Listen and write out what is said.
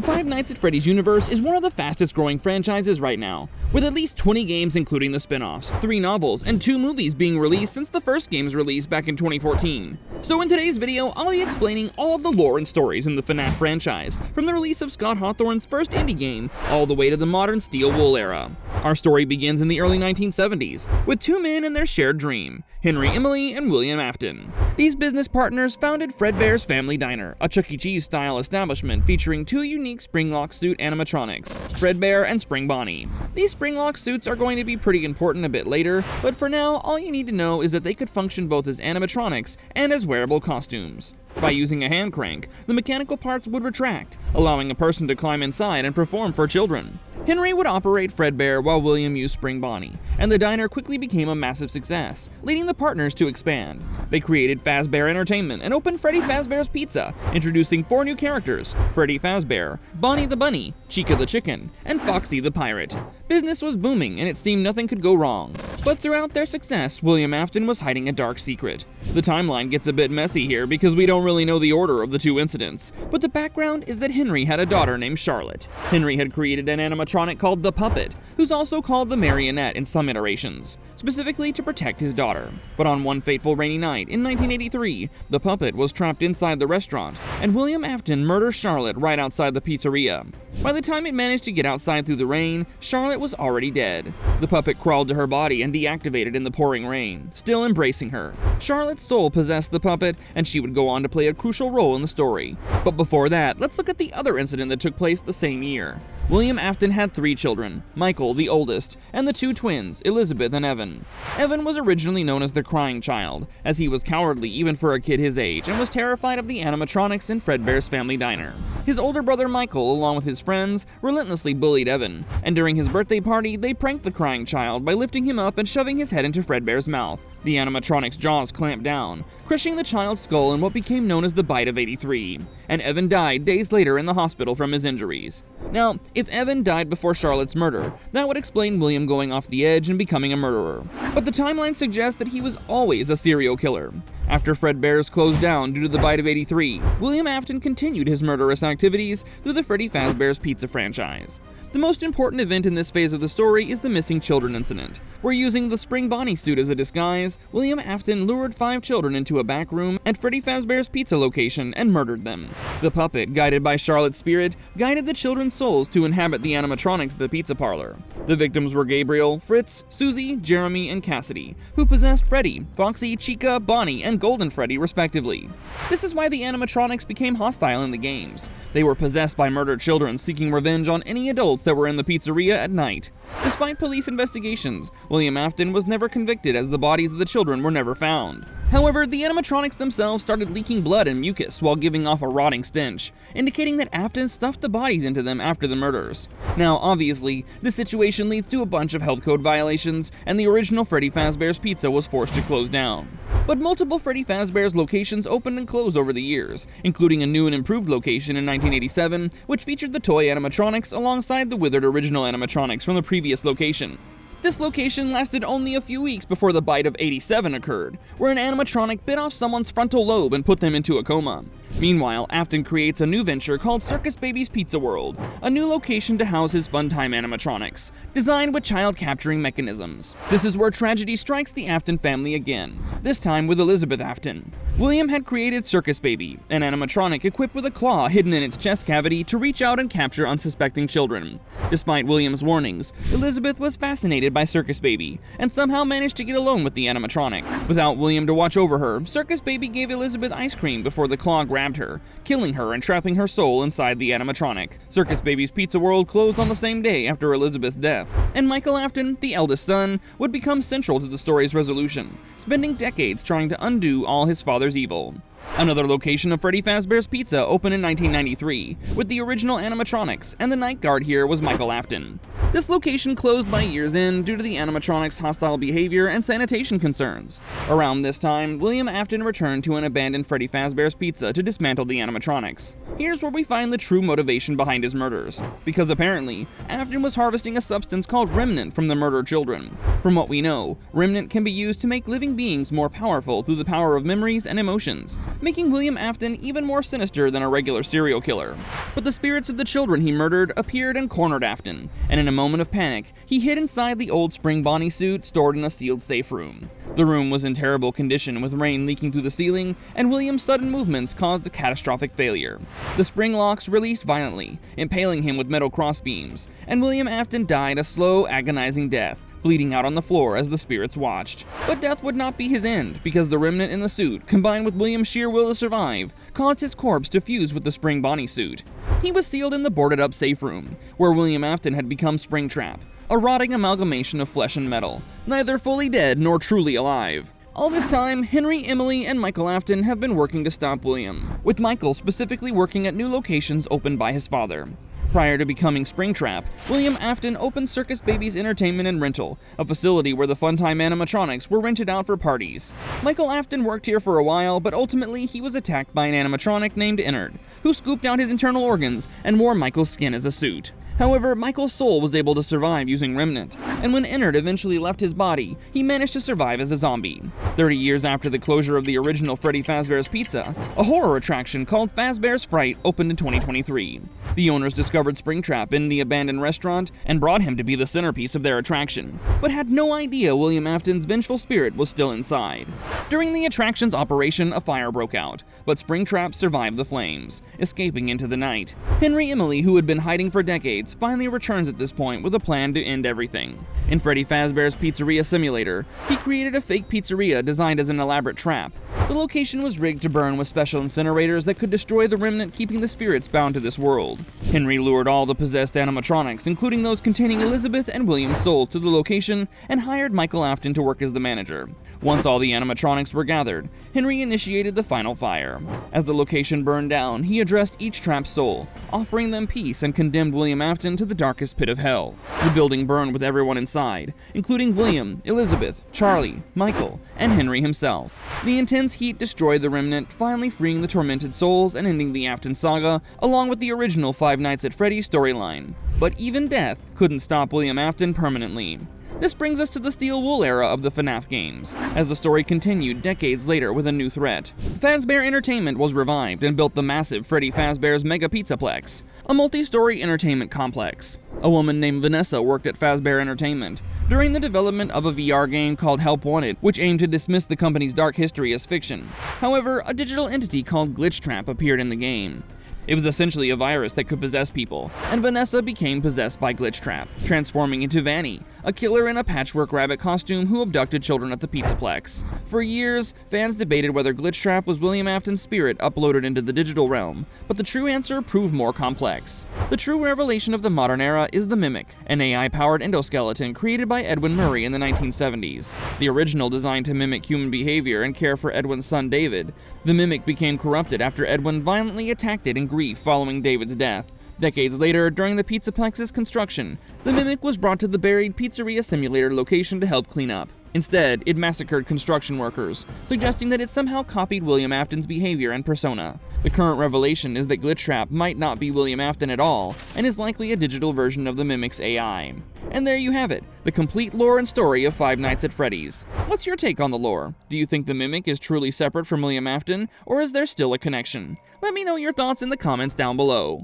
The Five Nights at Freddy's universe is one of the fastest growing franchises right now, with at least 20 games including the spin-offs, 3 novels, and 2 movies being released since the first game's release back in 2014. So in today's video, I'll be explaining all of the lore and stories in the FNAF franchise, from the release of Scott Hawthorne's first indie game, all the way to the modern Steel Wool era. Our story begins in the early 1970s, with 2 men and their shared dream, Henry Emily and William Afton. These business partners founded Fredbear's Family Diner, a Chuck E. Cheese style establishment featuring 2 unique Springlock suit animatronics, Fredbear and Spring Bonnie. These Springlock suits are going to be pretty important a bit later, but for now, all you need to know is that they could function both as animatronics and as wearable costumes. By using a hand crank, the mechanical parts would retract, allowing a person to climb inside and perform for children. Henry would operate Fredbear while William used Spring Bonnie, and the diner quickly became a massive success, leading the partners to expand. They created Fazbear Entertainment and opened Freddy Fazbear's Pizza, introducing 4 new characters: Freddy Fazbear, Bonnie the Bunny, Chica the Chicken, and Foxy the Pirate. Business was booming, and it seemed nothing could go wrong. But throughout their success, William Afton was hiding a dark secret. The timeline gets a bit messy here because we don't really know the order of the 2 incidents, but the background is that Henry had a daughter named Charlotte. Henry had created an animatronic called the Puppet, who's also called the Marionette in some iterations, specifically to protect his daughter. But on one fateful rainy night in 1983, the Puppet was trapped inside the restaurant, and William Afton murders Charlotte right outside the pizzeria. By the time it managed to get outside through the rain, Charlotte was already dead. The Puppet crawled to her body and deactivated in the pouring rain, still embracing her. Charlotte's soul possessed the Puppet, and she would go on to play a crucial role in the story. But before that, let's look at the other incident that took place the same year. William Afton had 3 children, Michael, the oldest, and the 2 twins, Elizabeth and Evan. Evan was originally known as the Crying Child, as he was cowardly even for a kid his age and was terrified of the animatronics in Fredbear's Family Diner. His older brother Michael, along with his friends, relentlessly bullied Evan, and during his birthday party, they pranked the Crying Child by lifting him up and shoving his head into Fredbear's mouth. The animatronic's jaws clamped down, crushing the child's skull in what became known as the Bite of 83, and Evan died days later in the hospital from his injuries. Now, if Evan died before Charlotte's murder, that would explain William going off the edge and becoming a murderer. But the timeline suggests that he was always a serial killer. After Fredbear's closed down due to the Bite of 83, William Afton continued his murderous activities through the Freddy Fazbear's Pizza franchise. The most important event in this phase of the story is the missing children incident, where using the Spring Bonnie suit as a disguise, William Afton lured 5 children into a back room at Freddy Fazbear's Pizza location and murdered them. The puppet, guided by Charlotte's spirit, guided the children's souls to inhabit the animatronics of the pizza parlor. The victims were Gabriel, Fritz, Susie, Jeremy, and Cassidy, who possessed Freddy, Foxy, Chica, Bonnie, and Golden Freddy respectively. This is why the animatronics became hostile in the games. They were possessed by murdered children seeking revenge on any adults that were in the pizzeria at night. Despite police investigations, William Afton was never convicted as the bodies of the children were never found. However, the animatronics themselves started leaking blood and mucus while giving off a rotting stench, indicating that Afton stuffed the bodies into them after the murders. Now, obviously, this situation leads to a bunch of health code violations, and the original Freddy Fazbear's Pizza was forced to close down. But multiple Freddy Fazbear's locations opened and closed over the years, including a new and improved location in 1987, which featured the toy animatronics alongside the withered original animatronics from the previous location. This location lasted only a few weeks before the Bite of 87 occurred, where an animatronic bit off someone's frontal lobe and put them into a coma. Meanwhile, Afton creates a new venture called Circus Baby's Pizza World, a new location to house his fun-time animatronics, designed with child-capturing mechanisms. This is where tragedy strikes the Afton family again, this time with Elizabeth Afton. William had created Circus Baby, an animatronic equipped with a claw hidden in its chest cavity to reach out and capture unsuspecting children. Despite William's warnings, Elizabeth was fascinated by Circus Baby, and somehow managed to get alone with the animatronic. Without William to watch over her, Circus Baby gave Elizabeth ice cream before the claw grabbed her, killing her and trapping her soul inside the animatronic. Circus Baby's Pizza World closed on the same day after Elizabeth's death, and Michael Afton, the eldest son, would become central to the story's resolution, spending decades trying to undo all his father's evil. Another location of Freddy Fazbear's Pizza opened in 1993, with the original animatronics, and the night guard here was Michael Afton. This location closed by year's end due to the animatronics' hostile behavior and sanitation concerns. Around this time, William Afton returned to an abandoned Freddy Fazbear's Pizza to dismantle the animatronics. Here's where we find the true motivation behind his murders, because apparently, Afton was harvesting a substance called Remnant from the murdered children. From what we know, Remnant can be used to make living beings more powerful through the power of memories and emotions. making William Afton even more sinister than a regular serial killer. But the spirits of the children he murdered appeared and cornered Afton, and in a moment of panic, he hid inside the old spring Bonnie suit stored in a sealed safe room. The room was in terrible condition with rain leaking through the ceiling, and William's sudden movements caused a catastrophic failure. The spring locks released violently, impaling him with metal crossbeams, and William Afton died a slow, agonizing death, bleeding out on the floor as the spirits watched. But death would not be his end, because the remnant in the suit, combined with William's sheer will to survive, caused his corpse to fuse with the spring Bonnie suit. He was sealed in the boarded-up safe room, where William Afton had become Springtrap, a rotting amalgamation of flesh and metal, neither fully dead nor truly alive. All this time, Henry, Emily, and Michael Afton have been working to stop William, with Michael specifically working at new locations opened by his father. Prior to becoming Springtrap, William Afton opened Circus Babies Entertainment and Rental, a facility where the Funtime animatronics were rented out for parties. Michael Afton worked here for a while, but ultimately he was attacked by an animatronic named Ennard, who scooped out his internal organs and wore Michael's skin as a suit. However, Michael's soul was able to survive using Remnant, and when Ennard eventually left his body, he managed to survive as a zombie. 30 years after the closure of the original Freddy Fazbear's Pizza, a horror attraction called Fazbear's Fright opened in 2023. The owners discovered Springtrap in the abandoned restaurant and brought him to be the centerpiece of their attraction, but had no idea William Afton's vengeful spirit was still inside. During the attraction's operation, a fire broke out, but Springtrap survived the flames, escaping into the night. Henry Emily, who had been hiding for decades, finally returns at this point with a plan to end everything. In Freddy Fazbear's Pizzeria Simulator, he created a fake pizzeria designed as an elaborate trap. The location was rigged to burn with special incinerators that could destroy the remnant, keeping the spirits bound to this world. Henry lured all the possessed animatronics, including those containing Elizabeth and William's souls, to the location and hired Michael Afton to work as the manager. Once all the animatronics were gathered, Henry initiated the final fire. As the location burned down, he addressed each trapped soul, offering them peace, and condemned William Afton to the darkest pit of hell. The building burned with everyone inside, including William, Elizabeth, Charlie, Michael, and Henry himself. The intense heat destroyed the remnant, finally freeing the tormented souls and ending the Afton saga, along with the original Five Nights at Freddy's storyline. But even death couldn't stop William Afton permanently. This brings us to the Steel Wool era of the FNAF games, as the story continued decades later with a new threat. Fazbear Entertainment was revived and built the massive Freddy Fazbear's Mega Pizzaplex, a multi-story entertainment complex. A woman named Vanessa worked at Fazbear Entertainment during the development of a VR game called Help Wanted, which aimed to dismiss the company's dark history as fiction. However, a digital entity called Glitchtrap appeared in the game. It was essentially a virus that could possess people, and Vanessa became possessed by Glitchtrap, transforming into Vanny, a killer in a patchwork rabbit costume who abducted children at the Pizzaplex. For years, fans debated whether Glitchtrap was William Afton's spirit uploaded into the digital realm, but the true answer proved more complex. The true revelation of the modern era is the Mimic, an AI-powered endoskeleton created by Edwin Murray in the 1970s. The original designed to mimic human behavior and care for Edwin's son David, the Mimic became corrupted after Edwin violently attacked it in grief following David's death. Decades later, during the Pizzaplex's construction, the Mimic was brought to the buried Pizzeria Simulator location to help clean up. Instead, it massacred construction workers, suggesting that it somehow copied William Afton's behavior and persona. The current revelation is that Glitchtrap might not be William Afton at all, and is likely a digital version of the Mimic's AI. And there you have it, the complete lore and story of Five Nights at Freddy's. What's your take on the lore? Do you think the Mimic is truly separate from William Afton, or is there still a connection? Let me know your thoughts in the comments down below.